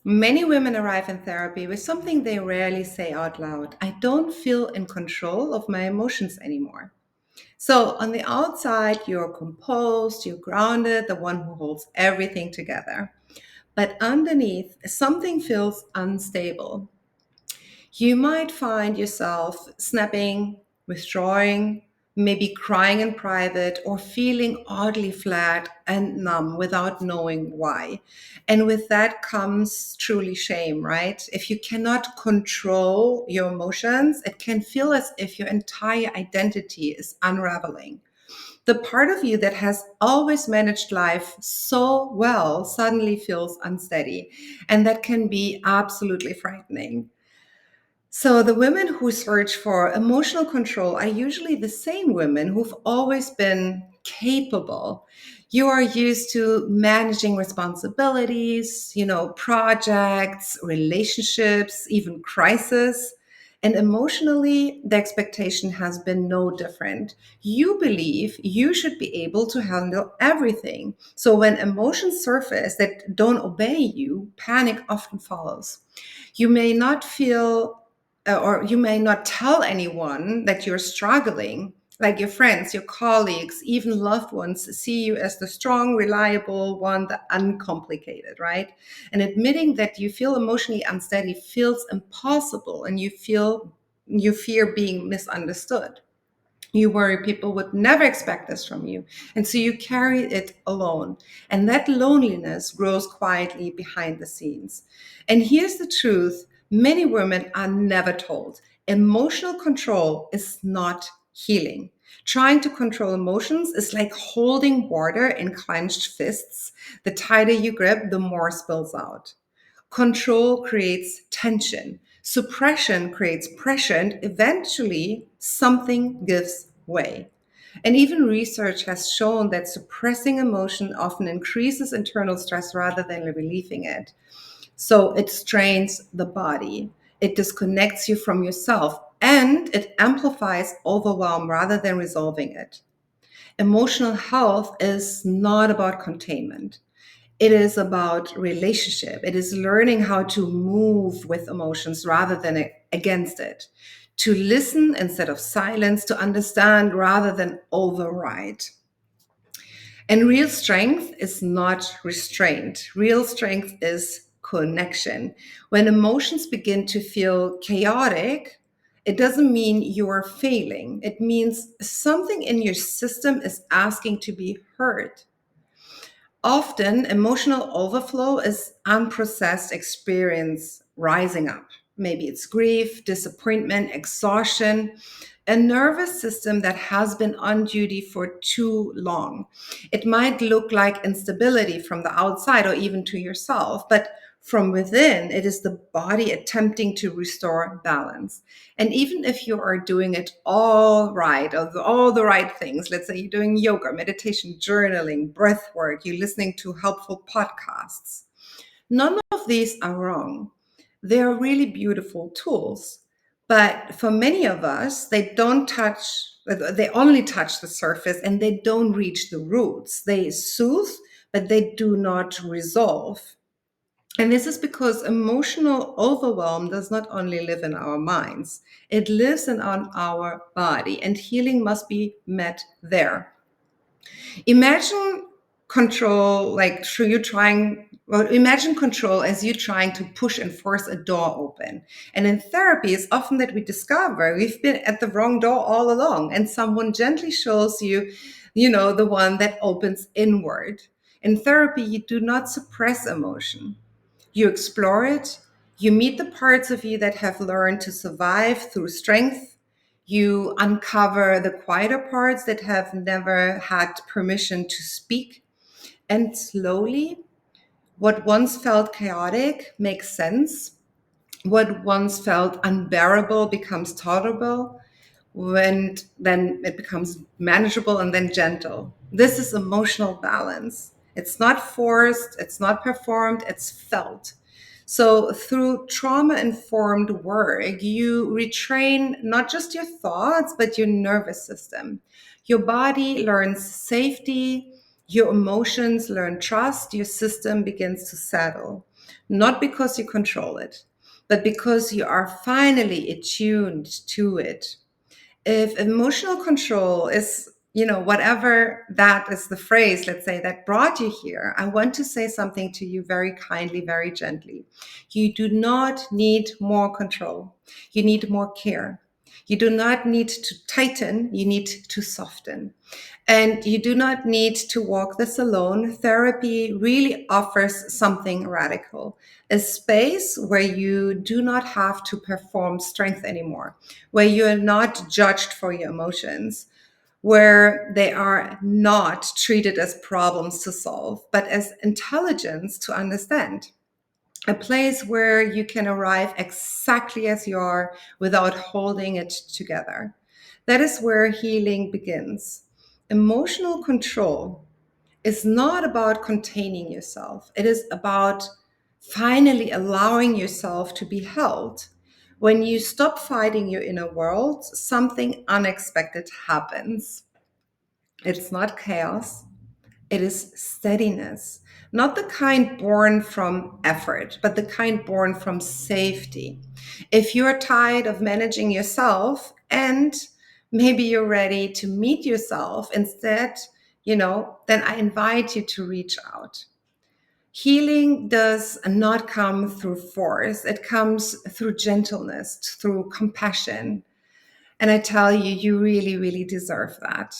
Many women arrive in therapy with something they rarely say out loud. I don't feel in control of my emotions anymore. So, on the outside, you're composed, you're grounded, the one who holds everything together. But underneath, something feels unstable. You might find yourself snapping, withdrawing, maybe crying in private, or feeling oddly flat and numb without knowing why. And with that comes truly shame, right? If you cannot control your emotions, it can feel as if your entire identity is unraveling. The part of you that has always managed life so well suddenly feels unsteady. And that can be absolutely frightening. So, the women who search for emotional control are usually the same women who've always been capable. You are used to managing responsibilities, projects, relationships, even crisis. And emotionally, the expectation has been no different. You believe you should be able to handle everything. So, when emotions surface that don't obey you, panic often follows. You may not feel or you may not tell anyone that you're struggling, like your friends, your colleagues, even loved ones see you as the strong, reliable one, the uncomplicated, right? And admitting that you feel emotionally unsteady feels impossible, and you fear being misunderstood. You worry people would never expect this from you. And so you carry it alone. And that loneliness grows quietly behind the scenes. And here's the truth: many women are never told. Emotional control is not healing. Trying to control emotions is like holding water in clenched fists. The tighter you grip, the more spills out. Control creates tension. Suppression creates pressure, and eventually something gives way. And even research has shown that suppressing emotion often increases internal stress rather than relieving it. So it strains the body, it disconnects you from yourself, and it amplifies overwhelm rather than resolving it. Emotional health is not about containment. It is about relationship. It is learning how to move with emotions rather than against it, to listen instead of silence, to understand rather than override. And real strength is not restraint. Real strength is connection. When emotions begin to feel chaotic, it doesn't mean you're failing. It means something in your system is asking to be heard. Often, emotional overflow is unprocessed experience rising up. Maybe it's grief, disappointment, exhaustion, a nervous system that has been on duty for too long. It might look like instability from the outside or even to yourself, but from within, it is the body attempting to restore balance. And even if you are doing it all right, or all the right things, let's say you're doing yoga, meditation, journaling, breath work, you're listening to helpful podcasts, none of these are wrong. They are really beautiful tools. But for many of us, they only touch the surface and they don't reach the roots. They soothe, but they do not resolve. And this is because emotional overwhelm does not only live in our minds, it lives in our body, and healing must be met there. Imagine control like through you trying well, imagine control as you trying to push and force a door open. And in therapy, it's often that we discover we've been at the wrong door all along, and someone gently shows you, the one that opens inward. In therapy, you do not suppress emotion. You explore it. You meet the parts of you that have learned to survive through strength. You uncover the quieter parts that have never had permission to speak. And slowly, what once felt chaotic makes sense. What once felt unbearable becomes tolerable. When then it becomes manageable and then gentle. This is emotional balance. It's not forced, it's not performed, it's felt. So, through trauma informed work, you retrain not just your thoughts, but your nervous system. Your body learns safety, your emotions learn trust, your system begins to settle. not because you control it, but because you are finally attuned to it. If emotional control is, whatever that is the phrase, let's say, that brought you here, I want to say something to you very kindly, very gently. You do not need more control. You need more care. You do not need to tighten, you need to soften. And you do not need to walk this alone. Therapy really offers something radical, a space where you do not have to perform strength anymore, where you are not judged for your emotions, where they are not treated as problems to solve, but as intelligence to understand. A place where you can arrive exactly as you are without holding it together. That is where healing begins. Emotional control is not about containing yourself, it is about finally allowing yourself to be held. When you stop fighting your inner world, something unexpected happens. It's not chaos, it is steadiness, not the kind born from effort, but the kind born from safety. If you're tired of managing yourself and maybe you're ready to meet yourself instead, then I invite you to reach out. Healing does not come through force, it comes through gentleness, through compassion. And I tell you, you really, really deserve that.